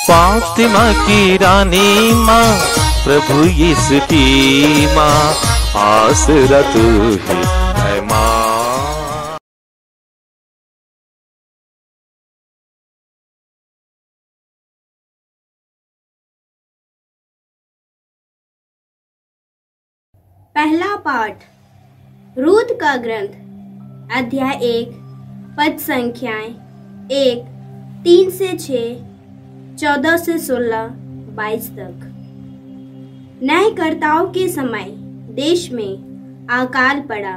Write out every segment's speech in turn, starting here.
फातिमा की रानी माँ, प्रभु यीशु की माँ, आसरा तू ही है माँ। पहला पाठ रूत का ग्रंथ अध्याय 1 पद संख्याएं 1, 3 से 6, 14 से 16, 22 तक। न्यायकर्ताओं के समय देश में अकाल पड़ा,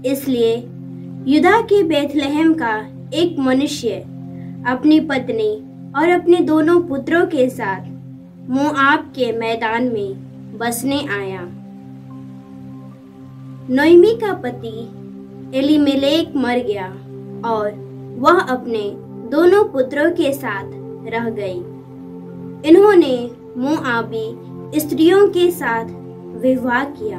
इसलिए यूदा के बेथलेहम का एक मनुष्य अपनी पत्नी और अपने दोनों पुत्रों के साथ मोआब के मैदान में बसने आया। नोएमी का पति एलीमेलेक मर गया और वह अपने दोनों पुत्रों के साथ रह गई। इन्होंने मोआबी स्त्रियों के साथ विवाह किया।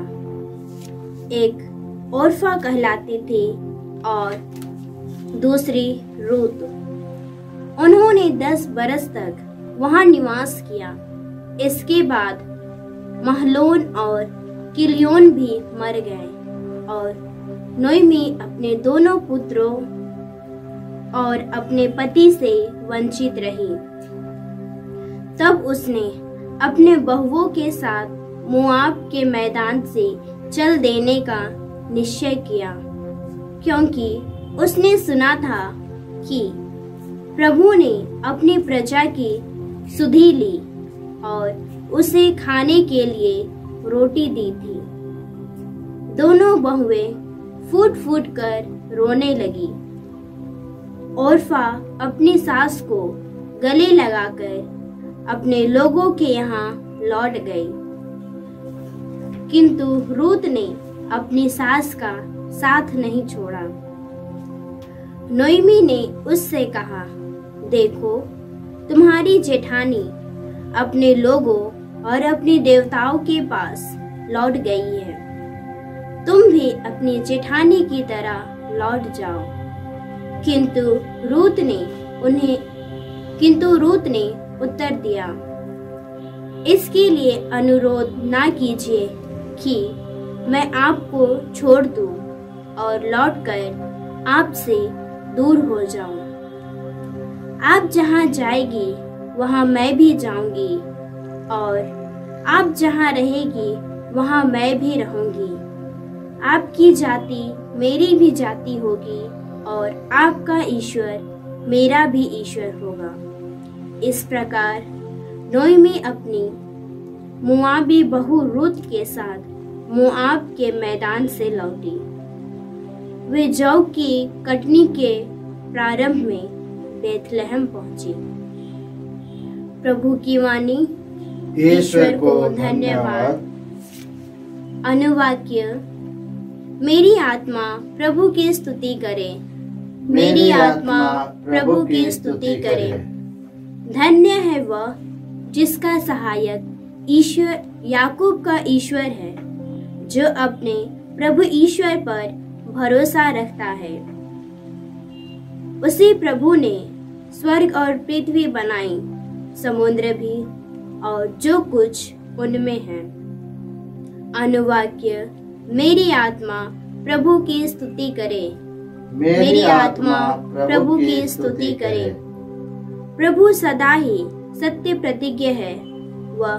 एक ओर्फा कहलाती थी और दूसरी रूत। उन्होंने 10 बरस तक वहां निवास किया। इसके बाद महलोन और किलियोन भी मर गए और नोएमी अपने दोनों पुत्रों और अपने पति से वंचित रही। तब उसने अपने बहुओं के साथ मोआब के मैदान से चल देने का निश्चय किया, क्योंकि उसने सुना था कि प्रभु ने अपनी प्रजा की सुधि ली और उसे खाने के लिए रोटी दी थी। दोनों बहुएं फूट फूट कर रोने लगी। ओर्फा अपनी सास को गले लगाकर अपने लोगों के यहाँ लौट गई, किंतु रूत ने अपनी सास का साथ नहीं छोड़ा। नोएमी ने उससे कहा, देखो, तुम्हारी जेठानी अपने लोगों और अपने देवताओं के पास लौट गई है। तुम भी अपनी जेठानी की तरह लौट जाओ। किंतु रूत ने उत्तर दिया, इसके लिए अनुरोध ना कीजिए कि मैं आपको छोड़ दूं और लौटकर आपसे दूर हो जाऊं। आप जहां जाएगी वहां मैं भी जाऊंगी और आप जहां रहेगी वहां मैं भी रहूंगी। आपकी जाति मेरी भी जाति होगी और आपका ईश्वर मेरा भी ईश्वर होगा। इस प्रकार नोएमी अपनी मोआबी बहू रूत के साथ मोआब के मैदान से लौटी। वे जौ की कटनी के प्रारंभ में बेथलेहम पहुंची। प्रभु की वाणी। ईश्वर को धन्यवाद। अनुवाक्य। मेरी आत्मा प्रभु की स्तुति करे, मेरी आत्मा प्रभु की स्तुति करे। धन्य है वह जिसका सहायक ईश्वर याकूब का ईश्वर है, जो अपने प्रभु ईश्वर पर भरोसा रखता है। उसी प्रभु ने स्वर्ग और पृथ्वी बनाई, समुद्र भी और जो कुछ उनमें है। अनुवाक्य। मेरी आत्मा प्रभु की स्तुति करे, मेरी आत्मा प्रभु की स्तुति करे। प्रभु सदा ही सत्य प्रतिज्ञ है, वह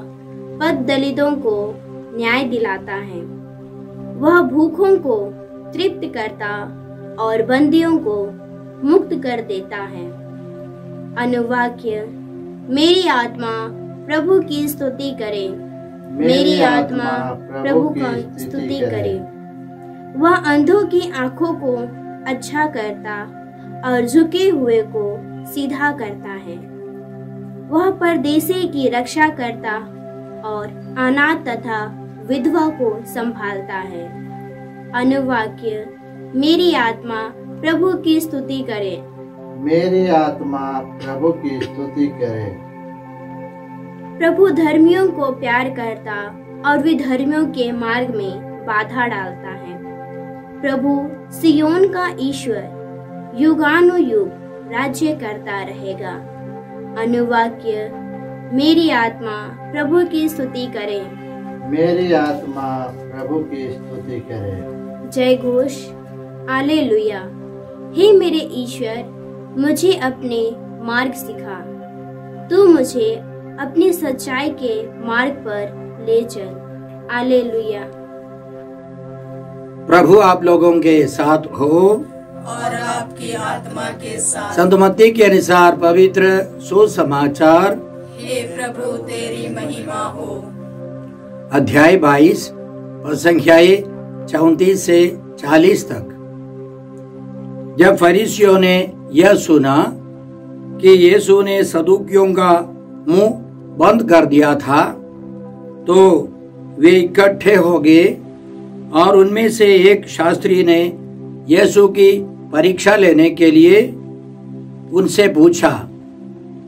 पद दलितों को न्याय दिलाता है। वह भूखों को तृप्त करता और बंदियों को मुक्त कर देता है। अनुवाक्य। मेरी आत्मा प्रभु की स्तुति करे, मेरी आत्मा प्रभु की स्तुति करे। वह अंधों की आंखों को अच्छा करता और झुके हुए को सीधा करता है। वह परदेशी की रक्षा करता और अनाथ तथा विधवा को संभालता है। अनुवाक्य। मेरी आत्मा प्रभु की स्तुति करे, मेरी आत्मा प्रभु की स्तुति करे। प्रभु धर्मियों को प्यार करता और विधर्मियों के मार्ग में बाधा डालता है। प्रभु सियोन का ईश्वर युगानुयुग राज्य करता रहेगा। अनुवाक्य। मेरी आत्मा प्रभु की स्तुति करे। मेरी आत्मा प्रभु की स्तुति करे। जय घोष, हालेलुया। हे मेरे ईश्वर, मुझे अपने मार्ग सिखा। तू मुझे अपनी सच्चाई के मार्ग पर ले चल। हालेलुया। प्रभु आप लोगों के साथ हो और आपकी आत्मा के साथ। संत मत्ती के अनुसार पवित्र सुसमाचार, हे प्रभु तेरी महिमा हो। अध्याय 22 और संख्याएं 34 से 40 तक। जब फरीसियों ने यह सुना कि यीशु ने सदूकियों का मुंह बंद कर दिया था, तो वे इकट्ठे हो गए और उनमें से एक शास्त्री ने यीशु की परीक्षा लेने के लिए उनसे पूछा,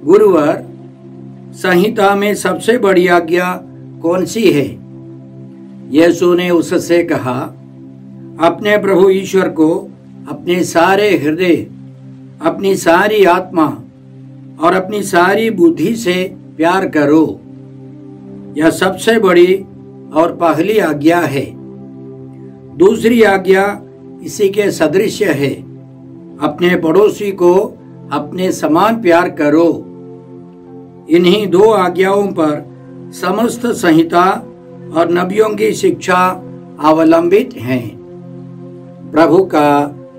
गुरुवर, संहिता में सबसे बड़ी आज्ञा कौन सी है? यीशु ने उससे कहा, अपने प्रभु ईश्वर को अपने सारे हृदय, अपनी सारी आत्मा और अपनी सारी बुद्धि से प्यार करो। यह सबसे बड़ी और पहली आज्ञा है। दूसरी आज्ञा इसी के सदृश है, अपने पड़ोसी को अपने समान प्यार करो। इन्हीं दो आज्ञाओं पर समस्त संहिता और नबियों की शिक्षा अवलंबित है। प्रभु का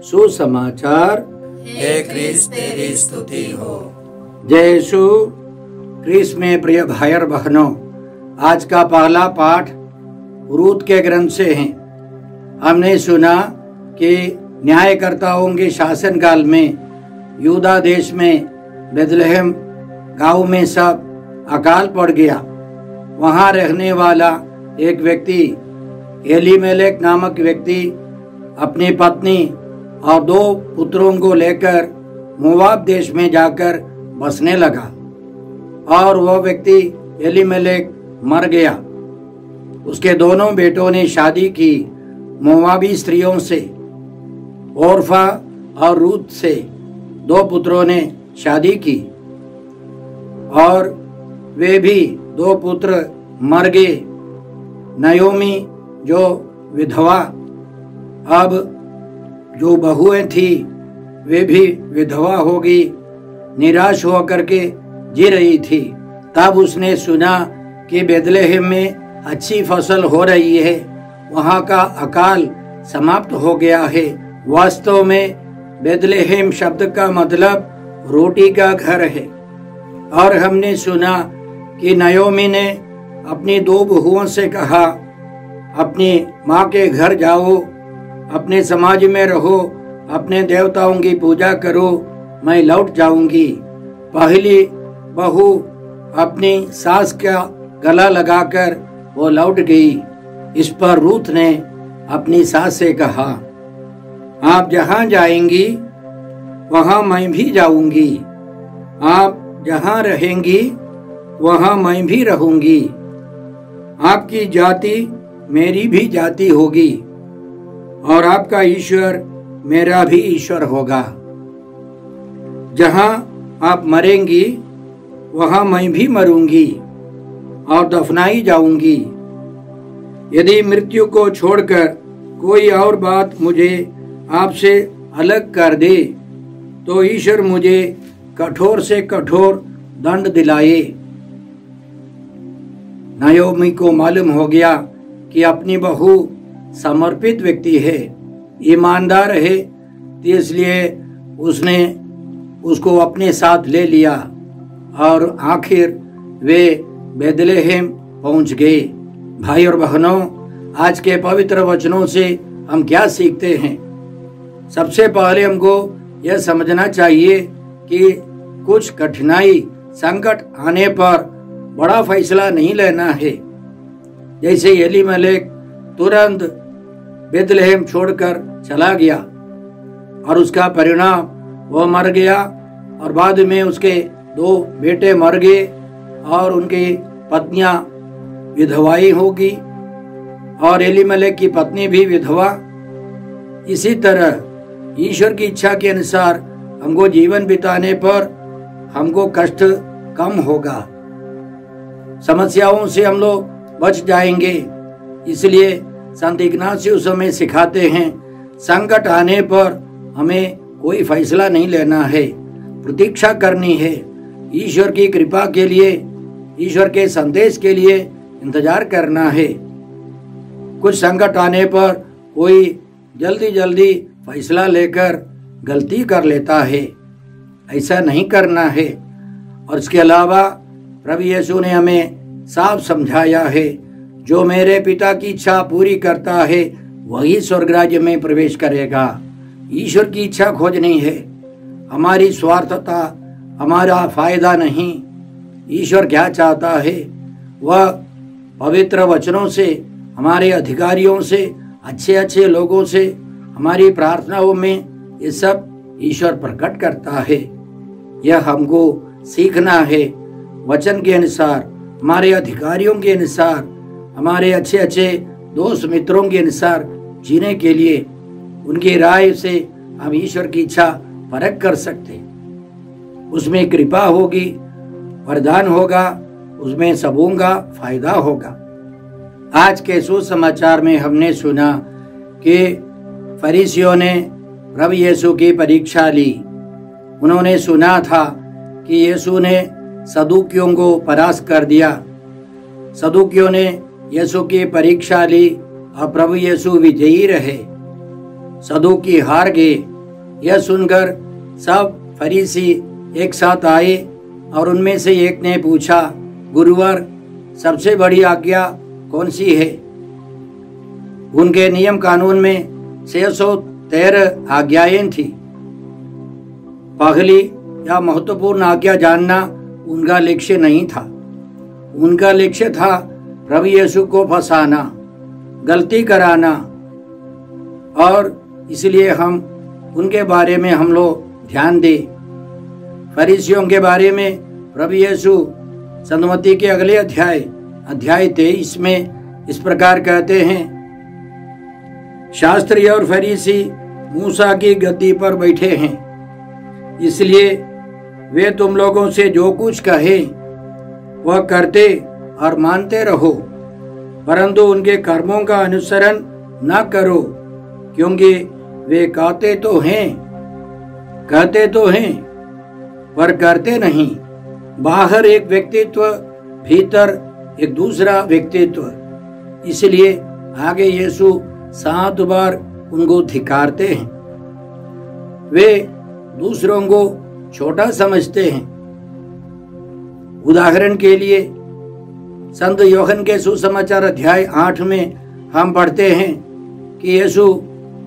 सुसमाचार। हे क्रिस्त तेरी स्तुति हो। जय यीशु क्रिस्त में प्रिय भाई और बहनों, आज का पहला पाठ रूत के ग्रंथ से है। हमने सुना कि न्यायकर्ताओं के शासनकाल में यूदा देश में बेथलेहम गांव में सब अकाल पड़ गया। वहां रहने वाला एक व्यक्ति, एलीमेलेक नामक व्यक्ति, अपनी पत्नी और 2 पुत्रों को लेकर मोवाब देश में जाकर बसने लगा और वह व्यक्ति एलीमेलेक मर गया। उसके दोनों बेटों ने शादी की मोवाबी स्त्रियों से। ओरफा और रूत से 2 पुत्रों ने शादी की और वे भी 2 पुत्र मर गए। नयोमी जो विधवा, अब जो बहुएं थी वे भी विधवा हो गई, निराश होकर के जी रही थी। तब उसने सुना कि बेथलेहम में अच्छी फसल हो रही है, वहां का अकाल समाप्त हो गया है। वास्तव में बेथलेहम शब्द का मतलब रोटी का घर है। और हमने सुना कि नयोमी ने अपनी 2 बहुओं से कहा, अपनी माँ के घर जाओ, अपने समाज में रहो, अपने देवताओं की पूजा करो, मैं लौट जाऊंगी। पहली बहू अपनी सास का गला लगाकर वो लौट गई। इस पर रूत ने अपनी सास से कहा, आप जहां जाएंगी वहां मैं भी जाऊंगी, आप जहां रहेंगी वहां मैं भी रहूंगी। आपकी जाति मेरी भी जाति होगी और आपका ईश्वर मेरा भी ईश्वर होगा। जहां आप मरेंगी वहां मैं भी मरूंगी और दफनाई जाऊंगी। यदि मृत्यु को छोड़कर कोई और बात मुझे आपसे अलग कर दे, तो ईश्वर मुझे कठोर से कठोर दंड दिलाए। नयोमी को मालूम हो गया कि अपनी बहू समर्पित व्यक्ति है, ईमानदार है, इसलिए उसने उसको अपने साथ ले लिया और आखिर वे बेथलेहम पहुंच गए। भाई और बहनों, आज के पवित्र वचनों से हम क्या सीखते हैं? सबसे पहले हमको यह समझना चाहिए कि कुछ कठिनाई, संकट आने पर बड़ा फैसला नहीं लेना है। जैसे एलीमेलेक तुरंत बेथलेहम छोड़कर चला गया और उसका परिणाम वो मर गया और बाद में उसके 2 बेटे मर गए और उनकी पत्नियां विधवाई होगी और एलीमेलेक की पत्नी भी विधवा। इसी तरह ईश्वर की इच्छा के अनुसार हमको जीवन बिताने पर हमको कष्ट कम होगा। समस्याओं से हम लोग बच जाएंगे। इसलिए संत इग्नासियुस हमें सिखाते हैं, संकट आने पर हमें कोई फैसला नहीं लेना है, प्रतीक्षा करनी है। ईश्वर की कृपा के लिए, ईश्वर के संदेश के लिए इंतजार करना है। कुछ संकट आने पर कोई जल्दी जल्दी फैसला लेकर गलती कर लेता है, ऐसा नहीं करना है। और इसके अलावा प्रभु यीशु ने हमें साफ समझाया है, जो मेरे पिता की इच्छा पूरी करता है वही स्वर्ग राज्य में प्रवेश करेगा। ईश्वर की इच्छा खोजनी है, हमारी स्वार्थता, हमारा फायदा नहीं। ईश्वर क्या चाहता है, वह पवित्र वचनों से, हमारे अधिकारियों से, अच्छे अच्छे लोगों से, हमारी प्रार्थनाओं में ये सब ईश्वर प्रकट करता है। यह हमको सीखना है, वचन के अनुसार, हमारे अधिकारियों के अनुसार, हमारे अच्छे अच्छे दोस्त मित्रों के अनुसार जीने के लिए उनकी राय से हम ईश्वर की इच्छा परख कर सकते। उसमें कृपा होगी, वरदान होगा, उसमें सबों का फायदा होगा। आज के सुसमाचार में हमने सुना कि फरीसियों ने प्रभु यीशु की परीक्षा ली। उन्होंने सुना था कि यीशु ने सदूकियों को परास्त कर दिया। सदूकियों ने यीशु की परीक्षा ली और प्रभु यीशु विजयी रहे। सदूकी हार गए। यह सुनकर सब फरीसी एक साथ आए और उनमें से एक ने पूछा, गुरुवर, सबसे बड़ी आज्ञा कौन सी है? उनके नियम कानून में 613 आज्ञाएं थी। पहली या महत्वपूर्ण आज्ञा जानना उनका लक्ष्य नहीं था। उनका लक्ष्य था प्रभु यीशु को फंसाना, गलती कराना। और इसलिए हम उनके बारे में हम लोग ध्यान दें। फरीसियों के बारे में प्रभु यीशु संतमत्ती के अगले अध्याय 23 में इस प्रकार कहते हैं, शास्त्री और फरीसी मूसा की गद्दी पर बैठे हैं, इसलिए वे तुम लोगों से जो कुछ कहे वह करते और मानते रहो, परंतु उनके कर्मों का अनुसरण न करो, क्योंकि वे कहते तो हैं पर करते नहीं। बाहर एक व्यक्तित्व, भीतर एक दूसरा व्यक्तित्व। इसलिए आगे यीशु 7 बार उनको धिक्कारते हैं। वे दूसरों को छोटा समझते हैं। उदाहरण के लिए संत यूहन्ना के सुसमाचार अध्याय 8 में हम पढ़ते हैं कि यीशु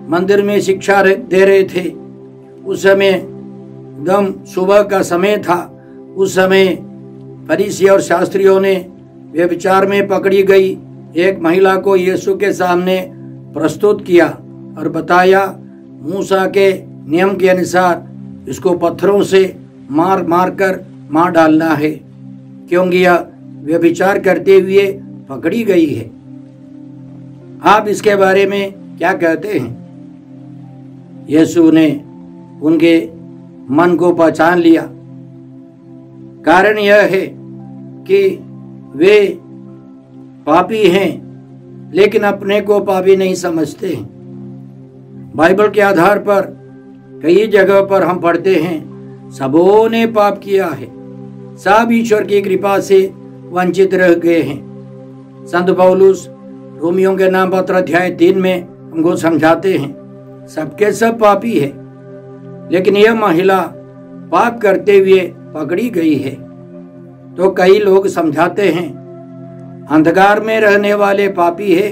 मंदिर में शिक्षा दे रहे थे। उस समय एकदम सुबह का समय था। उस समय फरीसी और शास्त्रियों ने व्यभिचार में पकड़ी गई एक महिला को यीशु के सामने प्रस्तुत किया और बताया, मूसा के नियम के अनुसार इसको पत्थरों से मार डालना है, क्योंकि यह व्यभिचार करते हुए पकड़ी गई है। आप इसके बारे में क्या कहते हैं? यीशु ने उनके मन को पहचान लिया। कारण यह है कि वे पापी हैं, लेकिन अपने को पापी नहीं समझते हैं। बाइबल के आधार पर कई जगह पर हम पढ़ते हैं, सबों ने पाप किया है, सब ईश्वर की कृपा से वंचित रह गए हैं। संत पौलुस रोमियों के नाम पत्र अध्याय 3 में हमको समझाते हैं, सबके सब पापी है, लेकिन यह महिला पाप करते हुए पकड़ी गई है। तो कई लोग समझाते हैं, अंधकार में रहने वाले पापी है,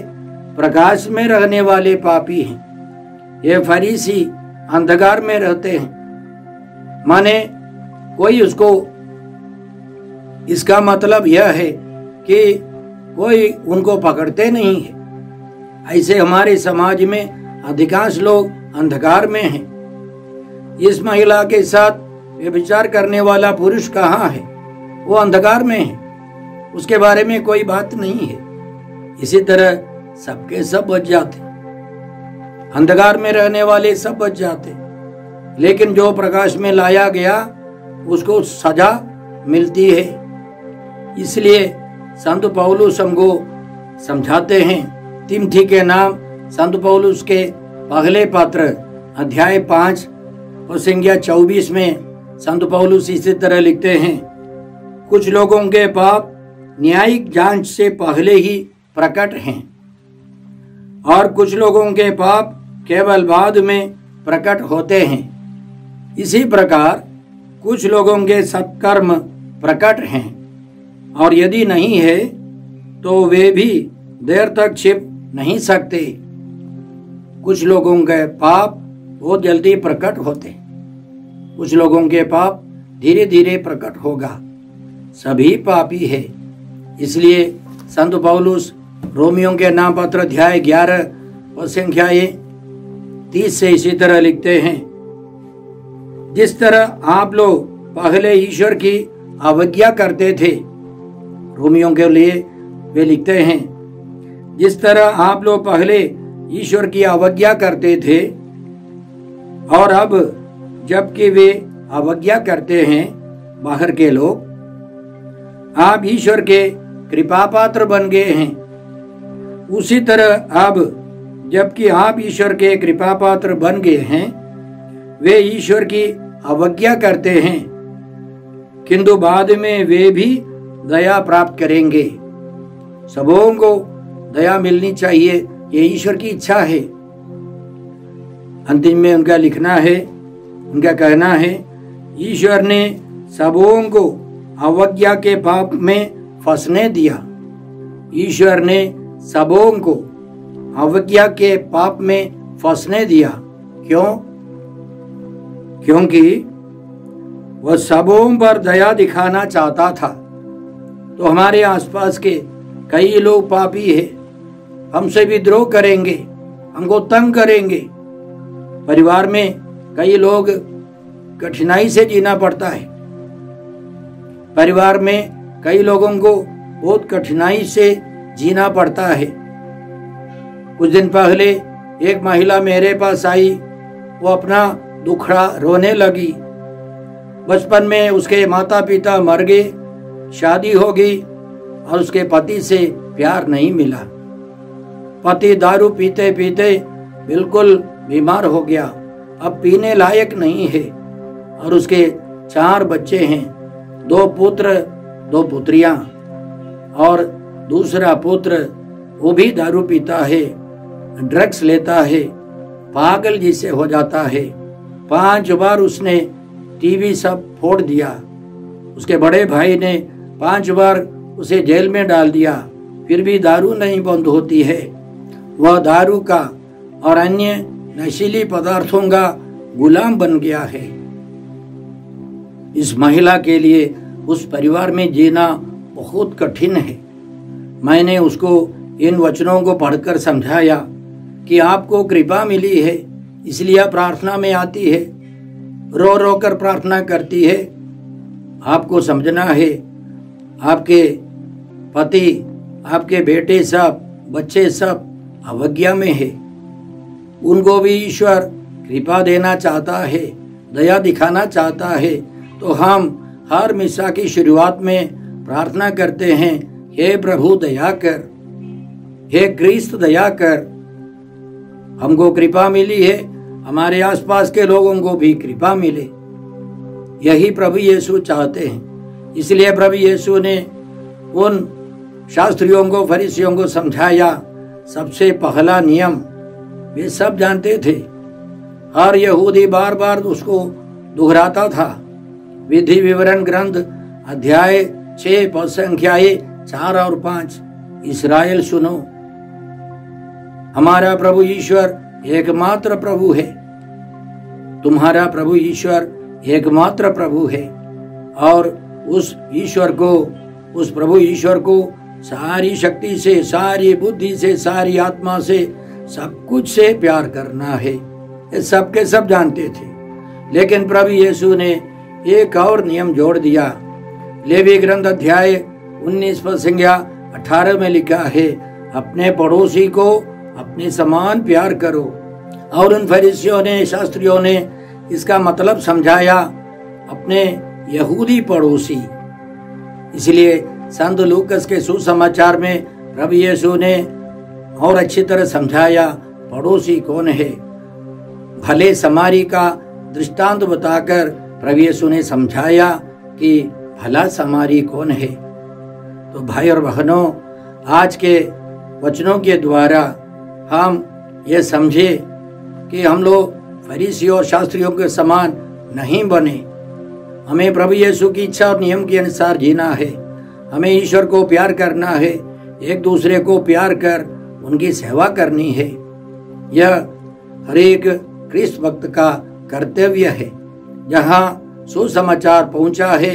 प्रकाश में रहने वाले पापी हैं। ये फरीसी अंधकार में रहते हैं, माने कोई उसको, इसका मतलब यह है कि कोई उनको पकड़ते नहीं है। ऐसे हमारे समाज में अधिकांश लोग अंधकार में हैं। इस महिला के साथ व्यभिचार करने वाला पुरुष कहाँ है? वो अंधकार में है, उसके बारे में कोई बात नहीं है। इसी तरह सबके सब बच जाते, अंधकार में रहने वाले सब बच जाते, लेकिन जो प्रकाश में लाया गया उसको सजा मिलती है। इसलिए संत पौलुस हमको समझाते हैं। तिमोथी के नाम संत पौलुस के पहले पत्र अध्याय 5 और संख्या 24 में संत पौलुस इसी तरह लिखते हैं, कुछ लोगों के पाप न्यायिक जांच से पहले ही प्रकट हैं और कुछ लोगों के पाप केवल बाद में प्रकट होते हैं। इसी प्रकार कुछ लोगों के सत्कर्म प्रकट हैं और यदि नहीं है तो वे भी देर तक छिप नहीं सकते। कुछ लोगों के पाप बहुत जल्दी प्रकट होते, कुछ लोगों के पाप धीरे धीरे प्रकट होगा। सभी पापी है। इसलिए संत पौलुस रोमियों के नाम पत्र अध्याय 11 और संख्या 30 से इसी तरह लिखते हैं, जिस तरह आप लोग पहले ईश्वर की अवज्ञा करते थे। रोमियों के लिए वे लिखते हैं, जिस तरह आप लोग पहले ईश्वर की अवज्ञा करते थे और अब जबकि वे अवज्ञा करते हैं बाहर के लोग, आप ईश्वर के कृपा पात्र बन गए हैं। उसी तरह अब जबकि आप ईश्वर के कृपा पात्र बन गए हैं, वे ईश्वर की अवज्ञा करते हैं, किंतु बाद में वे भी दया प्राप्त करेंगे। सबों को दया मिलनी चाहिए, ये ईश्वर की इच्छा है। अंतिम में उनका लिखना है, उनका कहना है, ईश्वर ने सबों को अवज्ञा के पाप में फंसने दिया। ईश्वर ने सबों को अवज्ञा के पाप में फंसने दिया। क्यों? क्योंकि वह सबों पर दया दिखाना चाहता था। तो हमारे आसपास के कई लोग पापी हैं, हमसे विद्रोह करेंगे, हमको तंग करेंगे। परिवार में कई लोग कठिनाई से जीना पड़ता है। परिवार में कई लोगों को बहुत कठिनाई से जीना पड़ता है। कुछ दिन पहले एक महिला मेरे पास आई, वो अपना दुखड़ा रोने लगी। बचपन में उसके माता पिता मर गए, शादी हो गई और उसके पति से प्यार नहीं मिला। पति दारू पीते पीते बिल्कुल बीमार हो गया, अब पीने लायक नहीं है और उसके 4 बच्चे हैं, 2 पुत्र 2 पुत्रियां, और दूसरा पुत्र वो भी दारू पीता है, ड्रग्स लेता है, पागल जैसे हो जाता है। 5 बार उसने टीवी सब फोड़ दिया। उसके बड़े भाई ने 5 बार उसे जेल में डाल दिया, फिर भी दारू नहीं बंद होती है। वह दारू का और अन्य नशीली पदार्थों का गुलाम बन गया है। इस महिला के लिए उस परिवार में जीना बहुत कठिन है। मैंने उसको इन वचनों को पढ़कर समझाया कि आपको कृपा मिली है, इसलिए आप प्रार्थना में आती है, रो रो कर प्रार्थना करती है। आपको समझना है, आपके पति, आपके बेटे सब, बच्चे सब अवज्ञा में है। उनको भी ईश्वर कृपा देना चाहता है, दया दिखाना चाहता है। तो हम हर मिसा की शुरुआत में प्रार्थना करते हैं, हे प्रभु दया कर, हे क्रिस्त दया कर। हमको कृपा मिली है, हमारे आसपास के लोगों को भी कृपा मिले। यही प्रभु यीशु चाहते हैं। इसलिए प्रभु यीशु ने उन शास्त्रियों को, फरीसियों को समझाया। सबसे पहला नियम वे सब जानते थे, हर यहूदी बार बार उसको दोहराता था। विधि विवरण ग्रंथ अध्याय 6 पद संख्याएं 4 और 5। इस्राएल सुनो, हमारा प्रभु ईश्वर एकमात्र प्रभु है। तुम्हारा प्रभु ईश्वर एकमात्र प्रभु है और उस ईश्वर को, उस प्रभु ईश्वर को सारी शक्ति से, सारी बुद्धि से, सारी आत्मा से, सब कुछ से प्यार करना है। ये सब के सब जानते थे। लेकिन प्रभु यीशु ने एक और नियम जोड़ दिया। लेवी ग्रंथ अध्याय 19 पद संख्या 18 में लिखा है, अपने पड़ोसी को अपने समान प्यार करो। और उन फरीसियों ने, शास्त्रियों ने इसका मतलब समझाया, अपने यहूदी पड़ोसी। इसलिए संत लूकस के सुसमाचार में प्रभु यीशु ने और अच्छी तरह समझाया पड़ोसी कौन है। भले समारी का दृष्टांत बताकर प्रभु यीशु ने समझाया कि भला समारी कौन है। तो भाई और बहनों, आज के वचनों के द्वारा हम ये समझे कि हम लोग फरीसियों और शास्त्रियों के समान नहीं बने। हमें प्रभु यीशु की इच्छा और नियम के अनुसार जीना है। हमें ईश्वर को प्यार करना है, एक दूसरे को प्यार कर उनकी सेवा करनी है। यह हर एक ख्रिस्त भक्त का कर्तव्य है। जहाँ सुसमाचार पहुंचा है,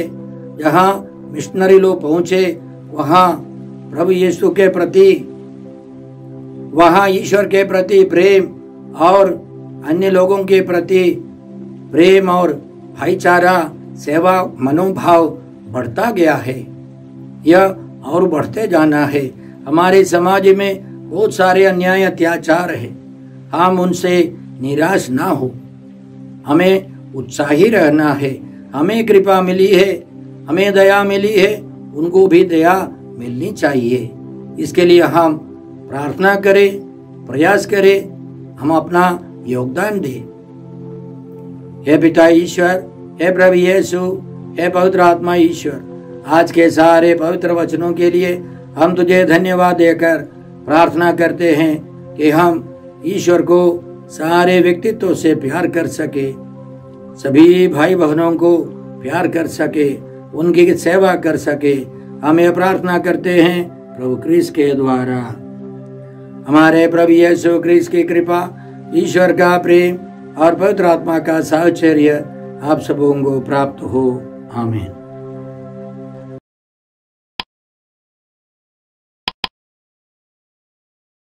जहाँ मिशनरी लोग पहुंचे, वहाँ प्रभु यीशु के प्रति, वहाँ ईश्वर के प्रति प्रेम और अन्य लोगों के प्रति प्रेम और भाईचारा, सेवा मनोभाव बढ़ता गया है। यह और बढ़ते जाना है। हमारे समाज में बहुत सारे अन्याय अत्याचार है। हम उनसे निराश ना हो, हमें उत्साही रहना है। हमें कृपा मिली है, हमें दया मिली है, उनको भी दया मिलनी चाहिए। इसके लिए हम प्रार्थना करें, प्रयास करें, हम अपना योगदान दें। हे पिता ईश्वर, हे प्रभु यीशु, हे पवित्र आत्मा ईश्वर, आज के सारे पवित्र वचनों के लिए हम तुझे धन्यवाद देकर प्रार्थना करते हैं कि हम ईश्वर को सारे व्यक्तित्व से प्यार कर सके, सभी भाई बहनों को प्यार कर सके, उनकी सेवा कर सके। हम ये प्रार्थना करते हैं प्रभु क्रिस्त के द्वारा। हमारे प्रभु यीशु क्रिस्त की कृपा, ईश्वर का प्रेम और पवित्र आत्मा का साहचर्य आप सबों को प्राप्त हो। आमीन।